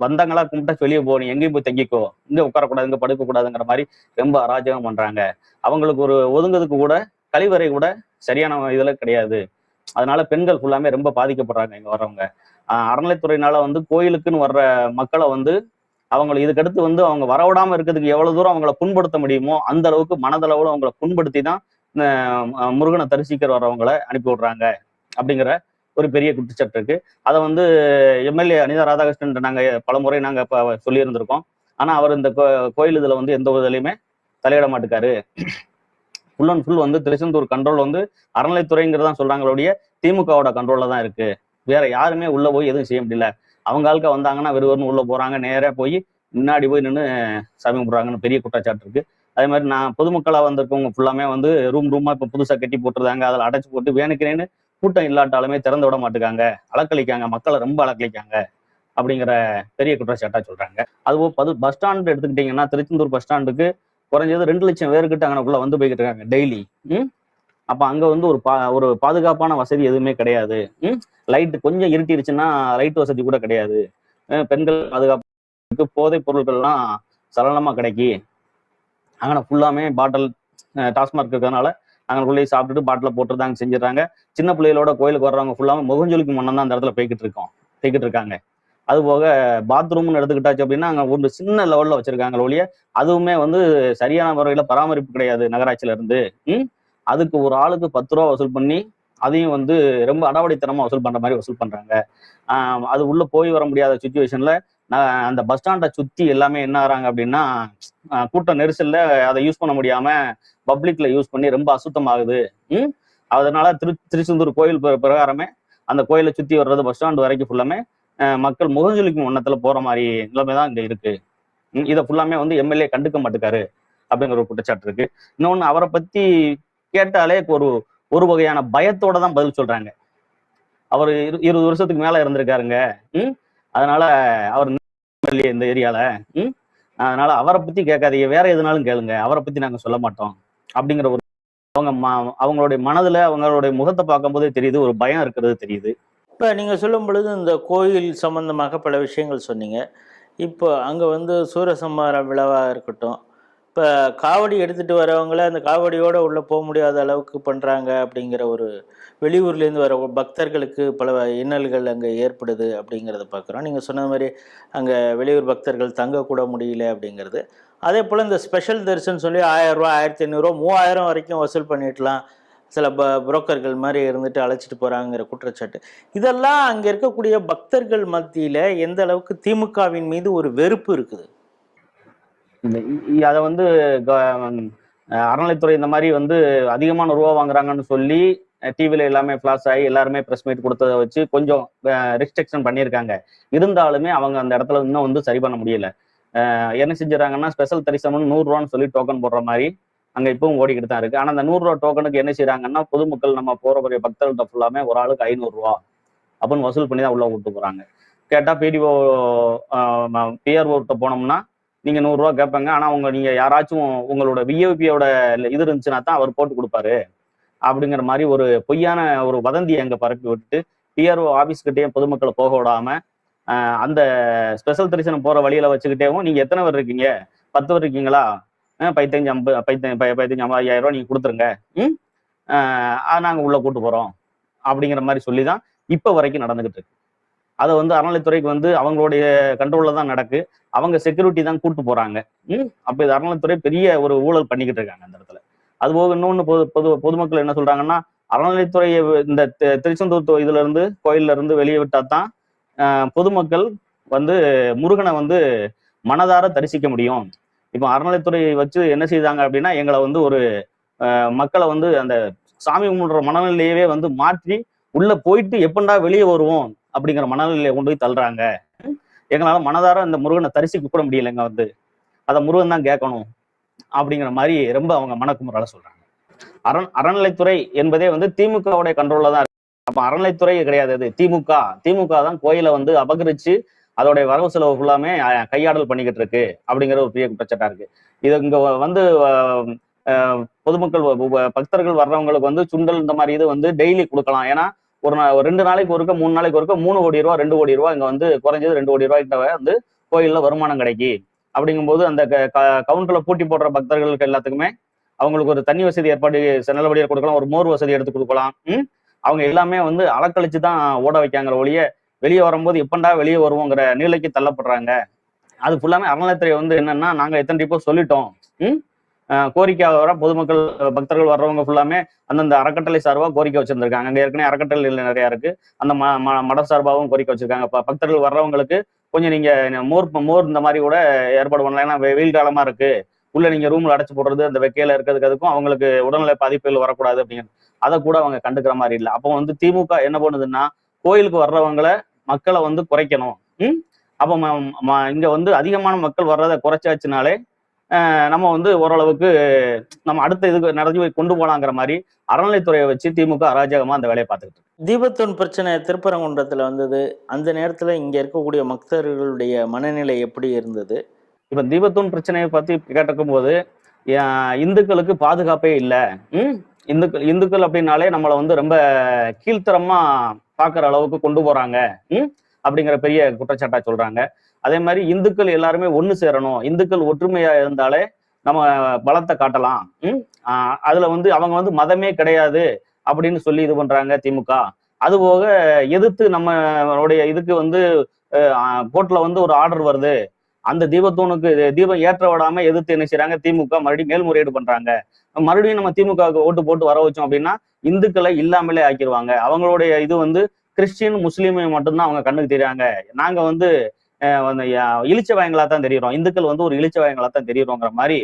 வந்தாங்களா கும்பிட்டா வெளியே போகணும், எங்கேயும் போய் தங்கிக்கோ, இங்க உட்காரக்கூடாது, இங்க படுக்க கூடாதுங்கிற மாதிரி ரொம்ப அராஜகம் பண்றாங்க. அவங்களுக்கு ஒரு ஒதுங்கிறதுக்கு கூட கழிவறை கூட சரியான இதுல கிடையாது. அதனால பெண்கள் ஃபுல்லாமே ரொம்ப பாதிக்கப்படுறாங்க இங்க வர்றவங்க. அறநிலைத்துறையினால வந்து கோயிலுக்குன்னு வர்ற மக்களை வந்து அவங்களை இதுக்கடுத்து வந்து அவங்க வரவிடாம இருக்கிறதுக்கு எவ்வளவு தூரம் அவங்கள புண்படுத்த முடியுமோ அந்த அளவுக்கு மனதளவுல அவங்களை புண்படுத்தி தான் முருகனை தரிசிக்கிற வர்றவங்களை அனுப்பி விடுறாங்க அப்படிங்கிற ஒரு பெரிய குற்றச்சாட்டு இருக்கு. அதை வந்து எம்எல்ஏ அனிதா ராதாகிருஷ்ணன் நாங்க பல முறை நாங்க இப்ப சொல்லியிருந்திருக்கோம். ஆனா அவர் இந்த கோயில் இதுல வந்து எந்த இதுலையுமே தலையிட மாட்டுக்காரு. ஃபுல் அண்ட் ஃபுல் வந்து திருச்செந்தூர் கண்ட்ரோல் வந்து அறநிலைத்துறைங்கிறதான் சொல்றாங்களோடைய திமுகவோட கண்ட்ரோல்ல தான் இருக்கு. வேற யாருமே உள்ள போய் எதுவும் செய்ய முடியல. அவங்க ஆளுக்க வந்தாங்கன்னா வெறுவரும் உள்ள போறாங்க, நேரா போய் முன்னாடி போய் நின்று சாமி கும்பிடுறாங்கன்னு பெரிய குற்றச்சாட்டு இருக்கு. அதே மாதிரி நான் பொதுமக்களா வந்திருக்கவங்க ஃபுல்லாமே வந்து ரூமா இப்ப புதுசா கட்டி போட்டுருந்தாங்க, அதில் அடைச்சு போட்டு வேணுக்கிறேன்னு கூட்டம் இல்லாட்டாலுமே திறந்து விட மாட்டுக்காங்க, அலக்களிக்காங்க, மக்களை ரொம்ப அலக்களிக்காங்க அப்படிங்கிற பெரிய குற்றச்சாட்டா சொல்றாங்க. அதுவும் பஸ் ஸ்டாண்டு எடுத்துக்கிட்டீங்கன்னா திருச்செந்தூர் பஸ் ஸ்டாண்டுக்கு குறைஞ்சது 2 லட்சம் பேருக்கிட்ட அங்கனக்குள்ள வந்து போய்கிட்டு இருக்காங்க டெய்லி. அப்ப அங்க வந்து ஒரு பாதுகாப்பான வசதி எதுவுமே கிடையாது. லைட் கொஞ்சம் இருட்டிருச்சுன்னா லைட் வசதி கூட கிடையாது. பெண்கள் பாதுகாப்புக்கு போதைப் பொருட்கள்லாம் சரளமா கிடைக்கி. அங்கே ஃபுல்லாமே பாட்டில் டாஸ்மார்க் இருக்கிறதுனால அங்கனுக்குள்ளேயே சாப்பிட்டுட்டு பாட்டில போட்டுருந்தாங்க செஞ்சிடறாங்க. சின்ன பிள்ளைகளோட கோயிலுக்கு வர்றவங்க ஃபுல்லாமே முகஞ்சொலிக்கு மன்னன் தான் அந்த இடத்துல போய்கிட்டு இருக்காங்க. அது போக பாத்ரூம்னு எடுத்துக்கிட்டாச்சு அப்படின்னா அங்க ஒரு சின்ன லெவல்ல வச்சிருக்காங்க ஒழிய அதுவுமே வந்து சரியான முறையில பராமரிப்பு கிடையாது நகராட்சியில இருந்து. அதுக்கு ஒரு ஆளுக்கு 10 ரூபா வசூல் பண்ணி அதையும் வந்து ரொம்ப அடாவடித்தனமா வசூல் பண்ற மாதிரி வசூல் பண்றாங்க. அது உள்ள போய் வர முடியாத சுச்சுவேஷன்ல அந்த பஸ் ஸ்டாண்டை சுத்தி எல்லாமே என்ன ஆறாங்க அப்படின்னா கூட்ட நெரிசல்ல அதை யூஸ் பண்ண முடியாம பப்ளிக்ல யூஸ் பண்ணி ரொம்ப அசுத்தமாகுது. அதனால திருச்செந்தூர் கோயில் பிரகாரமே அந்த கோயிலை சுத்தி வர்றது பஸ் ஸ்டாண்ட் வரைக்கும் ஃபுல்லாமே மக்கள் முகஞ்சொலிக்கும் வண்ணத்துல போற மாதிரி நிலைமை தான் இங்க இருக்கு. இதை ஃபுல்லாமே வந்து எம்எல்ஏ கண்டுக்க மாட்டுக்காரு அப்படிங்கிற ஒரு குற்றச்சாட்டு இருக்கு. இன்னொன்னு அவரை பத்தி கேட்டாலே ஒரு வகையான பயத்தோட தான் பதில் சொல்றாங்க. அவர் 20 வருஷத்துக்கு மேல இருந்திருக்காருங்க. அதனால அவர் எம்எல்ஏ இந்த ஏரியால. அதனால அவரை பத்தி கேட்காதீங்க, வேற எதுனாலும் கேளுங்க, அவரை பத்தி நாங்க சொல்ல மாட்டோம் அப்படிங்கிற ஒரு அவங்களுடைய மனதுல அவங்களுடைய முகத்தை பார்க்கும் போதே தெரியுது, ஒரு பயம் இருக்கிறது தெரியுது. இப்போ நீங்கள் சொல்லும் பொழுது இந்த கோயில் சம்பந்தமாக பல விஷயங்கள் சொன்னீங்க. இப்போ அங்கே வந்து சூரசம்ஹார விழாவாக இருக்கட்டும், இப்போ காவடி எடுத்துகிட்டு வரவங்கள அந்த காவடியோடு உள்ளே போக முடியாத அளவுக்கு பண்ணுறாங்க அப்படிங்கிற ஒரு வெளியூர்லேருந்து வர பக்தர்களுக்கு பல இன்னல்கள் அங்கே ஏற்படுது அப்படிங்கிறத பார்க்குறோம். நீங்கள் சொன்ன மாதிரி அங்கே வெளியூர் பக்தர்கள் தங்கக்கூட முடியல அப்படிங்கிறது. அதே போல் இந்த ஸ்பெஷல் தரிசனம் சொல்லி 1000 ரூபா 1500 3000 வரைக்கும் வசூல் பண்ணிடலாம், சில புரோக்கர்கள் மாதிரி இருந்துட்டு அழைச்சிட்டு போகிறாங்கிற குற்றச்சாட்டு. இதெல்லாம் அங்கே இருக்கக்கூடிய பக்தர்கள் மத்தியில் எந்த அளவுக்கு திமுகவின் மீது ஒரு வெறுப்பு இருக்குது? அதை வந்து அறநிலைத்துறை இந்த மாதிரி வந்து அதிகமான ரூபா வாங்குறாங்கன்னு சொல்லி டிவில எல்லாமே ஃபிளாஷ் ஆகி எல்லாருமே ப்ரெஸ் மீட் கொடுத்ததை வச்சு கொஞ்சம் ரெஸ்ட்ரிக்ஷன் பண்ணியிருக்காங்க. இருந்தாலுமே அவங்க அந்த இடத்துல இன்னும் வந்து சரி பண்ண முடியல. என்ன செஞ்சுறாங்கன்னா ஸ்பெஷல் தரிசனம் 100 ரூபான்னு சொல்லி டோக்கன் போடுற மாதிரி அங்க இப்பவும் ஓடிக்கிட்டு தான் இருக்கு. ஆனா அந்த 100 ரூபா டோக்கனுக்கு என்ன செய்யறாங்கன்னா பொதுமக்கள் நம்ம போறவரிய பக்தர்கள்ட்ட ஃபுல்லாமே ஒரு ஆளுக்கு 500 ரூபா அப்படின்னு வசூல் பண்ணி தான் உள்ள விட்டு போறாங்க. கேட்டா பிடிஓ பிஆர்ஓட்ட போனோம்னா நீங்க 100 ரூபா கேட்பாங்க. ஆனா நீங்க யாராச்சும் உங்களோட விஐபியோட இது இருந்துச்சுன்னா தான் அவர் போட்டு கொடுப்பாரு அப்படிங்கிற மாதிரி ஒரு பொய்யான ஒரு வதந்தியை அங்க பரப்பி விட்டுட்டு பிஆர்ஓ ஆபீஸ்கிட்டே பொதுமக்களை போக விடாம அந்த ஸ்பெஷல் தரிசனம் போற வழியில வச்சுக்கிட்டேவும் நீங்க எத்தனை பேர் இருக்கீங்க, 10 பேர் இருக்கீங்களா, 15,50,000 ரூபாய் நீங்க கொடுத்துருங்க, நாங்க உள்ள கூட்டு போறோம் அப்படிங்கிற மாதிரி சொல்லிதான் இப்ப வரைக்கும் நடந்துகிட்டு இருக்கு. அதை வந்து அறநிலைத்துறைக்கு வந்து அவங்களுடைய கண்ட்ரோல்ல தான் நடக்கு. அவங்க செக்யூரிட்டி தான் கூட்டு போறாங்க. அப்ப இது அறநிலைத்துறை பெரிய ஒரு ஊழல் பண்ணிக்கிட்டு இருக்காங்க அந்த இடத்துல. அதுபோக இன்னொன்னு பொதுமக்கள் என்ன சொல்றாங்கன்னா அறநிலைத்துறையை இந்த திருச்செந்தூர் இதுல இருந்து கோயில்ல இருந்து வெளியே விட்டா தான் பொதுமக்கள் வந்து முருகனை வந்து மனதார தரிசிக்க முடியும். இப்போ அறநிலைத்துறை வச்சு என்ன செய்தாங்க அப்படின்னா எங்களை வந்து ஒரு மக்களை வந்து அந்த சாமி கும்பிடுற மனநிலையவே வந்து மாற்றி உள்ள போயிட்டு எப்பண்டா வெளியே வருவோம் அப்படிங்கிற மனநிலையை கொண்டு போய் தள்ளுறாங்க. எங்களால மனதார அந்த முருகனை தரிசிக்க கூட முடியலைங்க, வந்து அதை முருகன் தான் கேட்கணும் அப்படிங்கிற மாதிரி ரொம்ப அவங்க மனக்குமுறால சொல்றாங்க. அறநிலைத்துறை என்பதே வந்து திமுகவுடைய கண்ட்ரோல்ல தான் இருக்கு. அப்ப அறநிலைத்துறை கிடையாது, அது திமுக தான் கோயிலை வந்து அபகரிச்சு அதோடைய வரவு செலவு ஃபுல்லாமே கையாடல் பண்ணிக்கிட்டு இருக்கு அப்படிங்கிற ஒரு பெரிய குற்றச்சாட்டா இருக்கு. இது இங்க வந்து பொதுமக்கள் பக்தர்கள் வர்றவங்களுக்கு வந்து சுண்டல் இந்த மாதிரி இது வந்து டெய்லி கொடுக்கலாம். ஏன்னா ஒரு 2 நாளைக்கு ஒருக்க 3 நாளைக்கு ஒருக்க 3 கோடி ரூபா 2 கோடி ரூபா இங்க வந்து குறைஞ்சது 2 கோடி ரூபாய்கிட்ட வந்து கோயில்ல வருமானம் கிடைக்கி. அப்படிங்கும்போது அந்த கவுண்டர்ல பூட்டி போடுற பக்தர்களுக்கு எல்லாத்துக்குமே அவங்களுக்கு ஒரு தண்ணி வசதி ஏற்பாடு நல்லபடியாக கொடுக்கலாம், ஒரு மோர் வசதி எடுத்து கொடுக்கலாம். அவங்க எல்லாமே வந்து அலக்கழிச்சு தான் ஓட வைக்காங்கிற ஒழிய வெளியே வரும்போது எப்பண்டா வெளியே வருவோங்கிற நிலைக்கு தள்ளப்படுறாங்க. அது ஃபுல்லாமே அறநிலையத்துறை வந்து என்னன்னா நாங்க எத்தனை டிப்போ சொல்லிட்டோம், கோரிக்கை வர பொதுமக்கள் பக்தர்கள் வர்றவங்க ஃபுல்லாமே அந்தந்த அறக்கட்டளை சார்பாக கோரிக்கை வச்சிருந்திருக்காங்க. அங்கே ஏற்கனவே அறக்கட்டளை நிறைய இருக்கு, அந்த மட சார்பாகவும் கோரிக்கை வச்சிருக்காங்க. பக்தர்கள் வர்றவங்களுக்கு கொஞ்சம் நீங்க மோர் இந்த மாதிரி கூட ஏற்பாடு பண்ணலாம். ஏன்னா வெயில் காலமா இருக்கு, உள்ள நீங்க ரூம்ல அடைச்சு போடுறது அந்த வெக்கையில இருக்கிறதுக்கு அதுக்கும் அவங்களுக்கு உடல்நிலை பாதிப்புகள் வரக்கூடாது அப்படிங்கிறது அதை கூட அவங்க கண்டுக்கிற மாதிரி இல்லை. அப்போ வந்து திமுக என்ன பண்ணுதுன்னா கோயிலுக்கு வர்றவங்களை மக்களை வந்து குறைக்கணும். அப்போ இங்க வந்து அதிகமான மக்கள் வர்றதை குறைச்சாச்சுனாலே நம்ம வந்து ஓரளவுக்கு நம்ம அடுத்த இதுக்கு நடந்து போய் கொண்டு போலாங்கிற மாதிரி அறநிலைத்துறையை வச்சு திமுக அராஜகமா அந்த வேலையை பார்த்துக்கிட்டு இருக்கு. தீபத்தூன் பிரச்சனை திருப்பரங்குன்றத்துல வந்தது, அந்த நேரத்துல இங்க இருக்கக்கூடிய பக்தர்களுடைய மனநிலை எப்படி இருந்தது? இப்ப தீபத்தூன் பிரச்சனையை பத்தி கேட்டிருக்கும் போது இந்துக்களுக்கு பாதுகாப்பே இல்லை. இந்துக்கள் அப்படின்னாலே நம்மளை வந்து ரொம்ப கீழ்த்தரமா பார்க்குற அளவுக்கு கொண்டு போறாங்க அப்படிங்கிற பெரிய குற்றச்சாட்டா சொல்றாங்க. அதே மாதிரி இந்துக்கள் எல்லாருமே ஒன்று சேரணும், இந்துக்கள் ஒற்றுமையா இருந்தாலே நம்ம பலத்தை காட்டலாம். அதுல வந்து அவங்க வந்து மதமே கிடையாது அப்படின்னு சொல்லி இது பண்றாங்க திமுக. அதுபோக எதிர்த்து நம்மளுடைய இதுக்கு வந்து கோர்ட்ல வந்து ஒரு ஆர்டர் வருது, அந்த தீபத்தூணுக்கு தீபம் ஏற்ற விடாம எதிர்த்து என்ன செய்றாங்க திமுக மறுபடியும் மேல்முறையீடு பண்றாங்க. மறுபடியும் நம்ம திமுகவுக்கு ஓட்டு போட்டு வர வச்சோம் அப்படின்னா இந்துக்களை இல்லாமலே ஆக்கிடுவாங்க. அவங்களுடைய இது வந்து கிறிஸ்டின் முஸ்லீம் மட்டும்தான் அவங்க கண்ணுக்கு தெரியாங்க. நாங்க வந்து இழிச்ச வாயங்களா தான் தெரியுறோம், இந்துக்கள் வந்து ஒரு இழிச்ச வாயங்களா தான் தெரியுறோங்கிற மாதிரி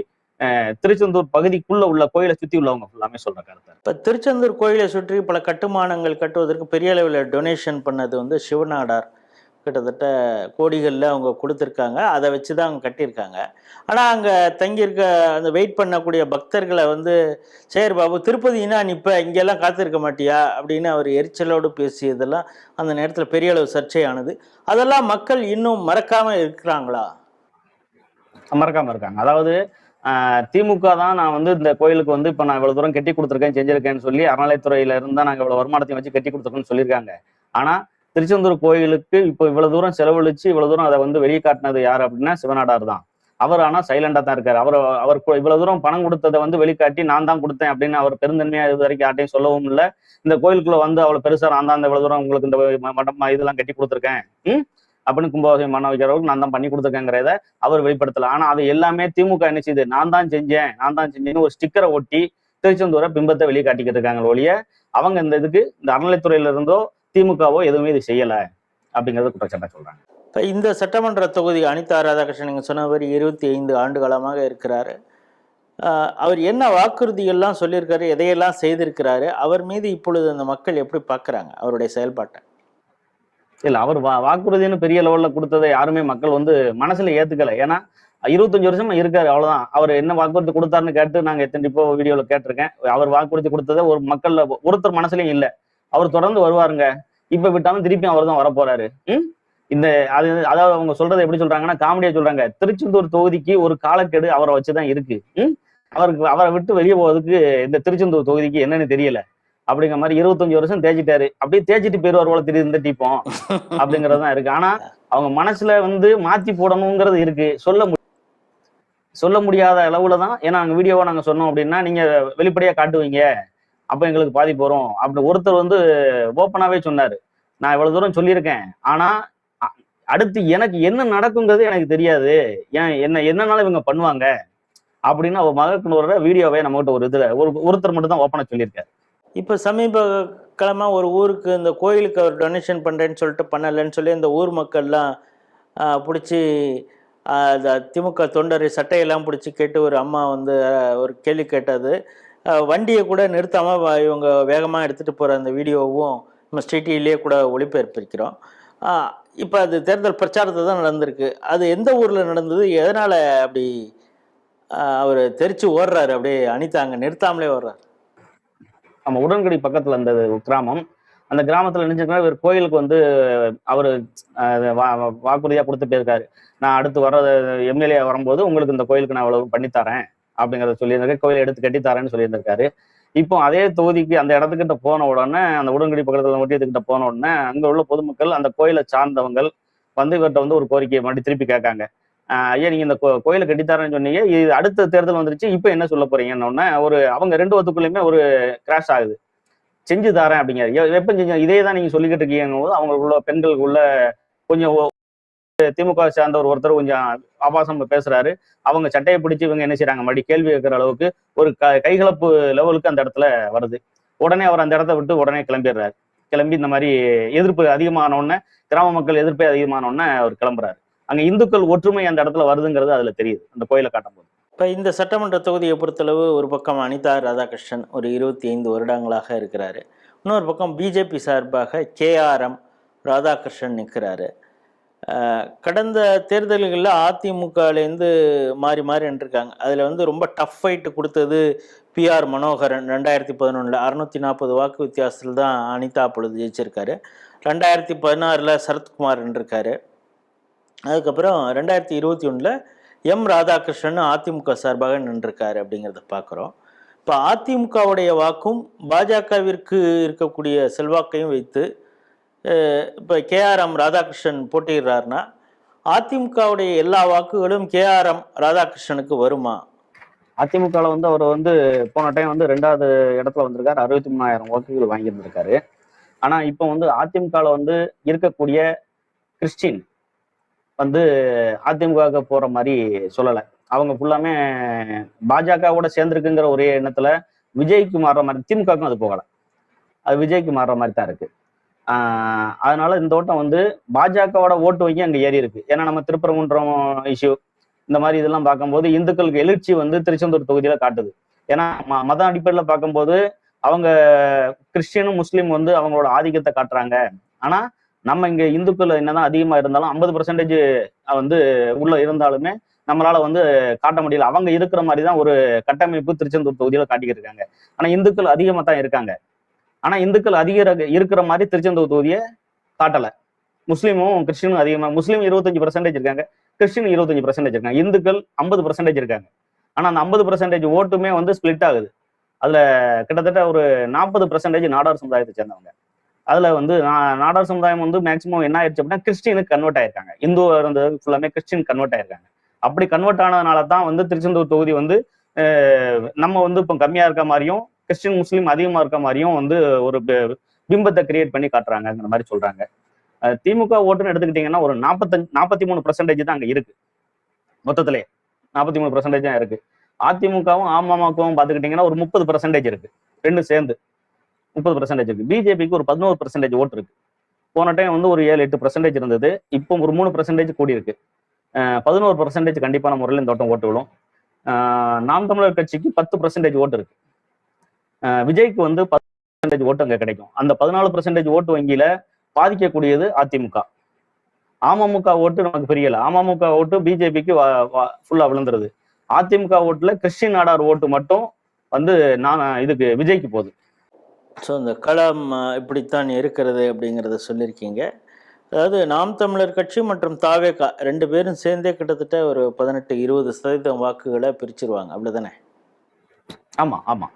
திருச்செந்தூர் பகுதிக்குள்ள உள்ள கோயிலை சுத்தி உள்ளவங்க ஃபுல்லாமே சொல்ற கருத்து. இப்போ திருச்செந்தூர் கோயிலை சுற்றி பல கட்டுமானங்கள் கட்டுவதற்கு பெரிய அளவில் டொனேஷன் பண்ணது வந்து சிவநாடார். கிட்டத்தட்ட கோடிகளில் அவங்க கொடுத்துருக்காங்க. அதை வச்சு தான் அவங்க கட்டியிருக்காங்க. ஆனால் அங்கே தங்கியிருக்க அந்த வெயிட் பண்ணக்கூடிய பக்தர்களை வந்து, சரி பாபு திருப்பதினா நீ இப்போ இங்கெல்லாம் காத்திருக்க மாட்டியா அப்படின்னு அவர் எரிச்சலோடு பேசியதெல்லாம் அந்த நேரத்தில் பெரிய அளவு சர்ச்சையானது. அதெல்லாம் மக்கள் இன்னும் மறக்காமல் இருக்கிறாங்களா? மறக்காம இருக்காங்க. அதாவது திமுக தான் நான் வந்து இந்த கோயிலுக்கு வந்து இப்போ நான் இவ்வளவு தூரம் கட்டி கொடுத்துருக்கேன் செஞ்சிருக்கேன்னு சொல்லி அறநிலைத்துறையில இருந்தா நாங்கள் இவ்வளவு வருமானத்தையும் வச்சு கட்டி கொடுத்துருக்கோம்னு சொல்லியிருக்காங்க. ஆனா திருச்செந்தூர் கோயிலுக்கு இப்போ இவ்வளவு தூரம் செலவழிச்சு இவ்வளவு தூரம் அதை வந்து வெளியே காட்டினது யாரு அப்படின்னா சிவநாடார் தான். அவர் ஆனா சைலண்டா தான் இருக்காரு. அவர் இவ்வளவு தூரம் பணம் கொடுத்ததை வந்து வெளிக்காட்டி நான் தான் கொடுத்தேன் அப்படின்னு அவர் பெருந்தன்மையா இது வரைக்கும் யார்ட்டையும் சொல்லவும் இல்லை. இந்த கோயிலுக்குள்ள வந்து அவ்வளவு பெருசா நான் தான் இவ்வளவு தூரம் உங்களுக்கு இந்த மடம் இதெல்லாம் கட்டி கொடுத்துருக்கேன் அப்படின்னு கும்பாபிஷேகம் பண்ண வைக்கிறவங்களுக்கு நான் தான் பண்ணி கொடுத்துருக்கேங்கிறத அவர் வெளிப்படுத்தல. ஆனா அது எல்லாமே திமுக என்ன செய்யுது, நான் தான் செஞ்சேன்னு ஒரு ஸ்டிக்கரை ஒட்டி திருச்செந்தூரை பிம்பத்தை வெளியே காட்டிக்கிட்டு இருக்காங்க ஒழிய அவங்க இந்த இதுக்கு இந்த அறநிலைத்துறையில இருந்தோ திமுகவோ எதுவுமே இது செய்யலை அப்படிங்கிறத குற்றச்சாட்டை சொல்றாங்க. இப்போ இந்த சட்டமன்ற தொகுதி அனிதா ராதாகிருஷ்ணன் நீங்கள் சொன்னவர் 25 ஆண்டு காலமாக இருக்கிறாரு. அவர் என்ன வாக்குறுதிகள்லாம் சொல்லியிருக்காரு, எதையெல்லாம் செய்திருக்கிறாரு, அவர் மீது இப்பொழுது அந்த மக்கள் எப்படி பார்க்குறாங்க அவருடைய செயல்பாட்டை? இல்லை, அவர் வாக்குறுதின்னு பெரிய லெவலில் கொடுத்ததை யாருமே மக்கள் வந்து மனசுல ஏற்றுக்கலை. ஏன்னா 25 வருஷமா இருக்காரு, அவ்வளோதான். அவர் என்ன வாக்குறுதி கொடுத்தாருன்னு கேட்டு நாங்கள் எத்தனை இப்போ வீடியோவில் கேட்டிருக்கேன். அவர் வாக்குறுதி கொடுத்ததை ஒரு மக்கள் ஒருத்தர் மனசுலையும் இல்லை. அவர் தொடர்ந்து வருவாருங்க, இப்போ விட்டாலும் திருப்பியும் அவர் தான் வரப்போறாரு. இந்த அதாவது அவங்க சொல்றதை எப்படி சொல்றாங்கன்னா காமெடியா சொல்றாங்க, திருச்செந்தூர் தொகுதிக்கு ஒரு காலக்கெடு அவரை வச்சுதான் இருக்கு. அவரை விட்டு வெளியே போவதுக்கு இந்த திருச்செந்தூர் தொகுதிக்கு என்னன்னு தெரியல அப்படிங்கிற மாதிரி 25 வருஷம் தேய்ச்சிட்டாரு. அப்படியே தேய்ச்சிட்டு போயிருவார் போல தெரியுது இந்த டீப்போம் அப்படிங்கறதுதான் இருக்கு. ஆனா அவங்க மனசுல வந்து மாத்தி போடணுங்கிறது இருக்கு, சொல்ல முடியாத அளவுல தான். ஏன்னா நாங்க வீடியோவா நாங்க சொன்னோம் அப்படின்னா நீங்க வெளிப்படையா காட்டுவீங்க, அப்ப எங்களுக்கு பாதிப்பு வரும் அப்படி ஒருத்தர் வந்து ஓப்பனாவே சொன்னாரு. நான் இவ்வளவு தூரம் சொல்லியிருக்கேன், ஆனா அடுத்து எனக்கு என்ன நடக்குங்கிறது எனக்கு தெரியாது, என்னன்னாலும் இவங்க பண்ணுவாங்க அப்படின்னு அவர் மகனோட வீடியோவே நம்மகிட்ட ஒரு இதுல ஒருத்தர் மட்டும் தான் ஓப்பனா சொல்லியிருக்காரு. இப்போ சமீப காலமாக ஒரு ஊருக்கு இந்த கோயிலுக்கு அவர் டொனேஷன் பண்ணுறேன்னு சொல்லிட்டு பண்ணலைன்னு சொல்லி இந்த ஊர் மக்கள்லாம் பிடிச்சி திமுக தொண்டர் சட்டையெல்லாம் பிடிச்சி கேட்டு ஒரு அம்மா வந்து ஒரு கேள்வி கேட்டது. வண்டியை கூட நிறுத்தாமல் இவங்க வேகமாக எடுத்துகிட்டு போகிற அந்த வீடியோவும் நம்ம ஸ்ட்ரீட்டிலேயே கூட ஒளிபரப்பிருக்கிறோம். இப்போ அது தேர்தல் பிரச்சாரத்தை தான் நடந்திருக்கு. அது எந்த ஊரில் நடந்தது, எதனால் அப்படி அவர் தெரிச்சு ஓடுறாரு, அப்படியே அனிதா அங்கே நிறுத்தாமலே ஓடுறாரு? நம்ம உடன்குடி பக்கத்துல இருந்தது கிராமம். அந்த கிராமத்துல நினைச்சுக்கா இவர் கோயிலுக்கு வந்து அவரு வாக்குறுதியா கொடுத்து போயிருக்காரு, நான் அடுத்து வர்ற எம்எல்ஏ வரும்போது உங்களுக்கு இந்த கோயிலுக்கு நான் இவ்வளவு பண்ணித்தரேன் அப்படிங்கிறத சொல்லியிருந்திருக்கேன், கோயிலை எடுத்து கட்டித்தரேன்னு சொல்லியிருந்திருக்காரு. இப்போ அதே தொகுதிக்கு அந்த இடத்துக்கிட்ட போன உடனே, அந்த உடன்குடி பக்கத்துல ஒட்டியத்துக்கிட்ட போன உடனே அங்க உள்ள பொதுமக்கள் அந்த கோயிலை சார்ந்தவங்க வந்து இவர்கிட்ட வந்து ஒரு கோரிக்கையை மறுபடியும் திருப்பி கேட்காங்க. ஐயா நீங்க இந்த கோயிலை கட்டித்தரேன்னு சொன்னீங்க, இது அடுத்த தேர்தல் வந்துருச்சு, இப்போ என்ன சொல்ல போறீங்கன்னு ஒரு அவங்க ரெண்டு வத்துக்குள்ளயுமே ஒரு கிராஷ் ஆகுது. செஞ்சு தரேன் அப்படிங்கிறாரு. எப்ப செஞ்சு இதே தான் நீங்க சொல்லிக்கிட்டு இருக்கீங்க போது அவங்களுக்குள்ள பெண்களுக்குள்ள கொஞ்சம் திமுக சார்ந்த ஒருத்தர் கொஞ்சம் ஆபாசம் பேசுறாரு. அவங்க சட்டையை பிடிச்சி இவங்க என்ன செய்யறாங்க, மறுபடி கேள்வி கேட்கிற அளவுக்கு ஒரு கைகலப்பு லெவலுக்கு அந்த இடத்துல வருது. உடனே அவர் அந்த இடத்த விட்டு உடனே கிளம்பிடுறாரு. கிளம்பி இந்த மாதிரி எதிர்ப்பு அதிகமானோடனே, கிராம மக்கள் எதிர்ப்பே அதிகமானோடனே அவர் கிளம்புறாரு. அங்க இந்துக்கள் ஒற்றுமை அந்த இடத்துல வருதுங்கிறது அதுல தெரியுது அந்த கோயிலை காட்டும் போது. இப்போ இந்த சட்டமன்ற தொகுதியை பொறுத்தளவு ஒரு பக்கம் அனிதா ராதாகிருஷ்ணன் ஒரு 25 வருடங்களாக இருக்கிறாரு, இன்னொரு பக்கம் பிஜேபி சார்பாக கேஆர்எம் ராதாகிருஷ்ணன் நிற்கிறாரு. கடந்த தேர்தல்களில் அதிமுகலேருந்து மாறி மாறி நின்றுருக்காங்க. அதில் வந்து ரொம்ப டஃப் ஃபைட்டு கொடுத்தது பிஆர் மனோகரன். 2011 640 வாக்கு வித்தியாசத்தில் தான் அனிதா அப்பொழுது ஜெயிச்சிருக்காரு. 2016 சரத்குமார் நின்றுருக்காரு. அதுக்கப்புறம் 2021 எம் ராதாகிருஷ்ணன் அதிமுக சார்பாக நின்றிருக்காரு அப்படிங்கிறத பார்க்குறோம். இப்போ அதிமுகவுடைய வாக்கும் பாஜகவிற்கு இருக்கக்கூடிய செல்வாக்கையும் வைத்து இப்போ கேஆர்எம் ராதாகிருஷ்ணன் போட்டியிடுறாருன்னா அதிமுகவுடைய எல்லா வாக்குகளும் கேஆர்எம் ராதாகிருஷ்ணனுக்கு வருமா? அதிமுகவில் வந்து அவர் வந்து போன டைம் வந்து 2வது இடத்துல வந்திருக்காரு, 63,000 வாக்குகள் வாங்கியிருந்திருக்காரு. ஆனா இப்போ வந்து அதிமுகவில் வந்து இருக்கக்கூடிய கிறிஸ்டின் வந்து அதிமுக போற மாதிரி சொல்லலை. அவங்க ஃபுல்லாமே பாஜகவோட சேர்ந்திருக்குங்கிற ஒரே எண்ணத்துல விஜய்க்கு மாறுற மாதிரி, திமுகவுக்கும் அது போகலை, அது விஜய்க்கு மாறுற மாதிரி தான் இருக்கு. அதனால இந்த ஓட்டம் வந்து பாஜகவோட ஓட்டு வங்கி அங்க ஏறி இருக்கு. ஏன்னா நம்ம திருப்பரங்குன்றம் இஷ்யூ இந்த மாதிரி இதெல்லாம் பார்க்கும்போது இந்துக்களுக்கு எழுச்சி வந்து திருச்செந்தூர் தொகுதியில காட்டுது. ஏன்னா மத அடிப்படையில் பார்க்கும்போது அவங்க கிறிஸ்டியனும் முஸ்லீம் வந்து அவங்களோட ஆதிக்கத்தை காட்டுறாங்க. ஆனா நம்ம இங்க இந்துக்கள் என்னதான் அதிகமா இருந்தாலும் 50% வந்து உள்ள இருந்தாலுமே நம்மளால வந்து காட்ட முடியல. அவங்க இருக்கிற மாதிரி தான் ஒரு கட்டமைப்பு திருச்செந்தூர் தொகுதியில காட்டிக்கிட்டு இருக்காங்க. ஆனா இந்துக்கள் அதிகமா தான் இருக்காங்க. ஆனா இந்துக்கள் இருக்கிற மாதிரி திருச்செந்தூர் தொகுதியை காட்டல. முஸ்லீமும் கிறிஸ்டினும் அதிகமா, முஸ்லீம் 25% இருக்காங்க, கிறிஸ்டின் 25% இருக்காங்க, இந்துக்கள் 50% இருக்காங்க. ஆனா அந்த 50% ஓட்டுமே வந்து ஸ்பிளிட் ஆகுது. அதுல கிட்டத்தட்ட ஒரு 40% நாடார் சமுதாயத்தை சேர்ந்தவங்க. அதுல வந்து நாடார் சமுதாயம் வந்து மேக்சிமம் என்ன ஆயிடுச்சு அப்படின்னா கிறிஸ்டினுக்கு கன்வெர்ட் ஆயிருக்காங்க. இந்து இருந்தது ஃபுல்லாமே கிறிஸ்டின் கன்வெர்ட் ஆயிருக்காங்க. அப்படி கன்வெர்ட் ஆனதுனால தான் வந்து திருச்செந்தூர் தொகுதி வந்து நம்ம வந்து இப்போ கம்மியா இருக்க மாதிரியும் கிறிஸ்டின் முஸ்லீம் அதிகமா இருக்க மாதிரியும் வந்து ஒரு பிம்பத்தை கிரியேட் பண்ணி காட்டுறாங்கிற மாதிரி சொல்றாங்க. திமுக ஓட்டுன்னு எடுத்துக்கிட்டீங்கன்னா ஒரு 43% தான் அங்க இருக்கு. மொத்தத்திலே 43% தான் இருக்கு. அதிமுகவும் அமமுகவும் பார்த்துக்கிட்டீங்கன்னா ஒரு 30% இருக்கு. ரெண்டும் சேர்ந்து 30% இருக்கு. பிஜேபிக்கு ஒரு 11% ஓட்டு இருக்கு. போன டைம் வந்து ஒரு 7-8% இருந்தது. இப்போ ஒரு 3% கூடி இருக்கு. 11% கண்டிப்பான முறையில் இந்த ஓட்டம் ஓட்டு விடும். நாம் தமிழர் கட்சிக்கு 10% ஓட்டு இருக்கு. விஜய்க்கு வந்து 10% ஓட்டு அங்க கிடைக்கும். அந்த 14% ஓட்டு வங்கியில பாதிக்கக்கூடியது அதிமுக. அமமுக ஓட்டு நமக்கு தெரியல. அமமுக ஓட்டு பிஜேபிக்கு ஃபுல்லா விழுந்துருது. அதிமுக ஓட்டுல கிறிஸ்டின் நாடார் ஓட்டு மட்டும் வந்து இதுக்கு விஜய்க்கு போகுது. ஸோ இந்த களம் இப்படித்தான் இருக்கிறது அப்படிங்கிறத சொல்லியிருக்கீங்க. அதாவது நாம் தமிழர் கட்சி மற்றும் தாவேகா 2 பேரும் சேர்ந்தே கிட்டத்தட்ட ஒரு 18-20% வாக்குகளை பிரிச்சிருவாங்க, அப்படிதானே? ஆமா ஆமா,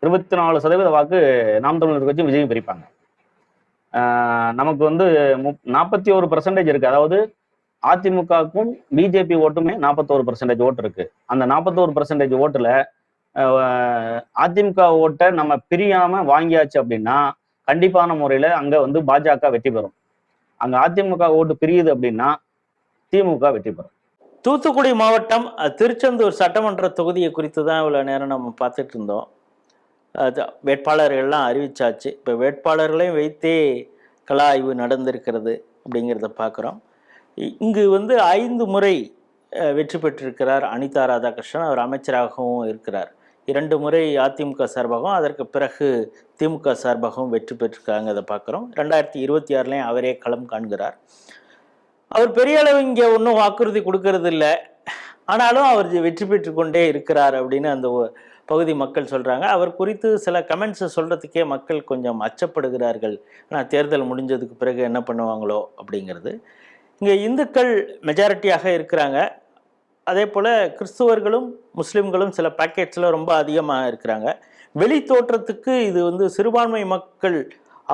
24% வாக்கு நாம் தமிழர் கட்சி விஜயும் பிரிப்பாங்க. நமக்கு வந்து 41% இருக்கு. அதாவது அதிமுகவுக்கும் பிஜேபி ஓட்டுமே 41% ஓட்டு இருக்கு. அந்த 41% ஓட்டுல அதிமுக ஓட்டை நம்ம பிரியாம வாங்கியாச்சு அப்படின்னா கண்டிப்பான முறையில அங்க வந்து பாஜக வெற்றி பெறும். அங்க அதிமுக ஓட்டு பிரியுது அப்படின்னா திமுக வெற்றி பெறும். தூத்துக்குடி மாவட்டம் திருச்செந்தூர் சட்டமன்ற தொகுதியை குறித்து தான் இவ்வளோ நேரம் நம்ம பார்த்துட்டு இருந்தோம். வேட்பாளர்கள்லாம் அறிவிச்சாச்சு. இப்போ வேட்பாளர்களையும் வைத்தே கள ஆய்வு நடந்திருக்கிறது அப்படிங்கிறத பார்க்குறோம். இங்கு வந்து 5 முறை வெற்றி பெற்றிருக்கிறார் அனிதா ராதாகிருஷ்ணன். அவர் அமைச்சராகவும் இருக்கிறார். 2 முறை அதிமுக சார்பாகவும் அதற்கு பிறகு திமுக சார்பாகவும் வெற்றி பெற்றிருக்காங்க. அதை பார்க்குறோம். 2026 அவரே களம் காண்கிறார். அவர் பெரிய அளவு இங்கே ஒன்றும் வாக்குறுதி கொடுக்கறது இல்லை. ஆனாலும் அவர் வெற்றி பெற்று கொண்டே இருக்கிறார் அப்படின்னு அந்த பகுதி மக்கள் சொல்கிறாங்க. அவர் குறித்து சில கமெண்ட்ஸை சொல்கிறதுக்கே மக்கள் கொஞ்சம் அச்சப்படுகிறார்கள். ஆனால் தேர்தல் முடிஞ்சதுக்கு பிறகு என்ன பண்ணுவாங்களோ அப்படிங்கிறது. இங்கே இந்துக்கள் மெஜாரிட்டியாக இருக்கிறாங்க. அதே போல் கிறிஸ்துவர்களும் முஸ்லீம்களும் சில பேக்கெட்ஸில் ரொம்ப அதிகமாக இருக்கிறாங்க. வெளி தோற்றத்துக்கு இது வந்து சிறுபான்மை மக்கள்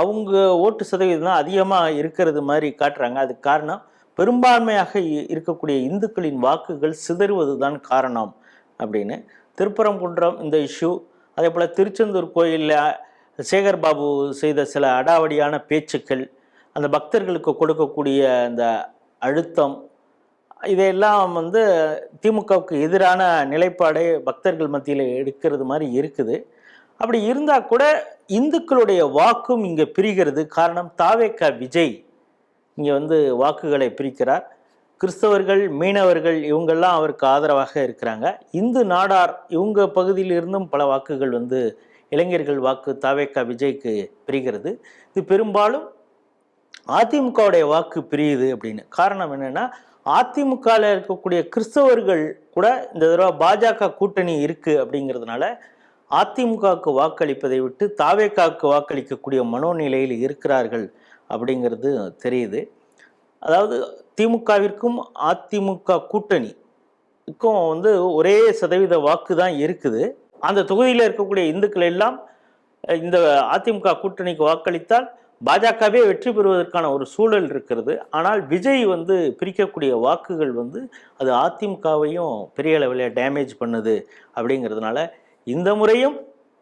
அவங்க ஓட்டு சதவீதம் தான் அதிகமாக இருக்கிறது மாதிரி காட்டுறாங்க. அதுக்கு காரணம் பெரும்பான்மையாக இருக்கக்கூடிய இந்துக்களின் வாக்குகள் சிதறுவது தான் காரணம் அப்படின்னு. திருப்பரங்குன்றம் இந்த இஷ்யூ, அதே போல் திருச்செந்தூர் கோயிலில் சேகர் பாபு செய்த சில அடாவடியான பேச்சுக்கள், அந்த பக்தர்களுக்கு கொடுக்கக்கூடிய அந்த அழுத்தம், இதையெல்லாம் வந்து திமுகவுக்கு எதிரான நிலைப்பாடை பக்தர்கள் மத்தியில் எடுக்கிறது மாதிரி இருக்குது. அப்படி இருந்தால் கூட இந்துக்களுடைய வாக்கும் இங்கே பிரிகிறது. காரணம் தாவேகா விஜய் இங்கே வந்து வாக்குகளை பிரிக்கிறார். கிறிஸ்தவர்கள், மீனவர்கள் இவங்கெல்லாம் அவருக்கு ஆதரவாக இருக்கிறாங்க. இந்து நாடார் இவங்க பகுதியில் இருந்தும் பல வாக்குகள் வந்து இளைஞர்கள் வாக்கு தாவேகா விஜய்க்கு பிரிகிறது. இது பெரும்பாலும் அதிமுகவுடைய வாக்கு பிரியுது அப்படின்னு. காரணம் என்னென்னா அதிமுகவில் இருக்கக்கூடிய கிறிஸ்தவர்கள் கூட இந்த தடவை பாஜக கூட்டணி இருக்குது அப்படிங்கிறதுனால அதிமுகவுக்கு வாக்களிப்பதை விட்டு தாவேகாவுக்கு வாக்களிக்கக்கூடிய மனோநிலையில் இருக்கிறார்கள் அப்படிங்கிறது தெரியுது. அதாவது திமுகவிற்கும் அதிமுக கூட்டணி இந்துக்களுக்கும் வந்து ஒரே சதவீத வாக்கு தான் இருக்குது. அந்த தொகுதியில் இருக்கக்கூடிய இந்துக்கள் எல்லாம் இந்த அதிமுக கூட்டணிக்கு வாக்களித்தால் பாஜகவே வெற்றி பெறுவதற்கான ஒரு சூழல் இருக்கிறது. ஆனால் விஜய் வந்து பிரிக்கக்கூடிய வாக்குகள் வந்து அது அதிமுகவையும் பெரிய அளவில் டேமேஜ் பண்ணுது. அப்படிங்கிறதுனால இந்த முறையும்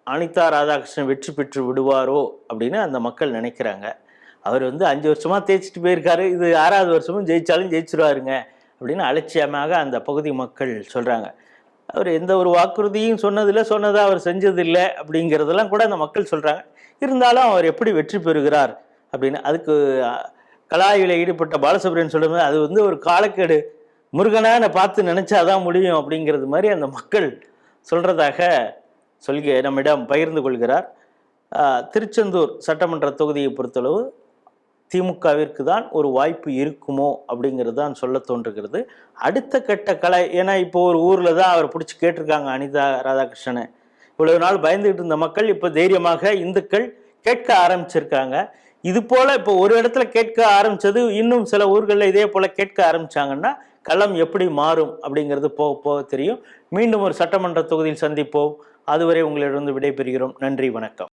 அனிதா ராதாகிருஷ்ணன் வெற்றி பெற்று விடுவாரோ அப்படின்னு அந்த மக்கள் நினைக்கிறாங்க. அவர் வந்து 5 வருஷமா தேய்ச்சிட்டு போயிருக்காரு, இது 6வது வருஷமும் ஜெயிச்சாலும் ஜெயிச்சிருவாருங்க அப்படின்னு அலட்சியமாக அந்த பகுதி மக்கள் சொல்றாங்க. அவர் எந்த ஒரு வாக்குறுதியும் சொன்னதா அவர் செஞ்சதில்லை அப்படிங்கிறதெல்லாம் கூட அந்த மக்கள் சொல்றாங்க. இருந்தாலும் அவர் எப்படி வெற்றி பெறுகிறார் அப்படின்னு அதுக்கு கலாய்வில் ஈடுபட்ட பாலசுப்ரமணியன் சொல்லும்போது அது வந்து ஒரு காலக்கேடு, முருகனா பார்த்து நினைச்சாதான் முடியும் அப்படிங்கிறது மாதிரி அந்த மக்கள் சொல்றதாக நம்மிடம் பகிர்ந்து கொள்கிறார். திருச்செந்தூர் சட்டமன்ற தொகுதியை பொறுத்தளவு திமுகவிற்கு தான் ஒரு வாய்ப்பு இருக்குமோ அப்படிங்கிறது தான் சொல்ல தோன்றுகிறது. அடுத்த கட்ட கலை, ஏன்னா இப்போ ஒரு ஊரில் தான் அவர் பிடிச்சி கேட்டிருக்காங்க அனிதா ராதாகிருஷ்ணனை. இவ்வளவு நாள் பயந்துகிட்டு இருந்த மக்கள் இப்போ தைரியமாக இந்துக்கள் கேட்க ஆரம்பிச்சிருக்காங்க. இது போல இப்போ ஒரு இடத்துல கேட்க ஆரம்பிச்சது இன்னும் சில ஊர்களில் இதே போல கேட்க ஆரம்பிச்சாங்கன்னா களம் எப்படி மாறும் அப்படிங்கிறது போக போக தெரியும். மீண்டும் ஒரு சட்டமன்ற தொகுதியில் சந்திப்போம். அதுவரை உங்களிடம் விடைபெறுகிறோம். நன்றி, வணக்கம்.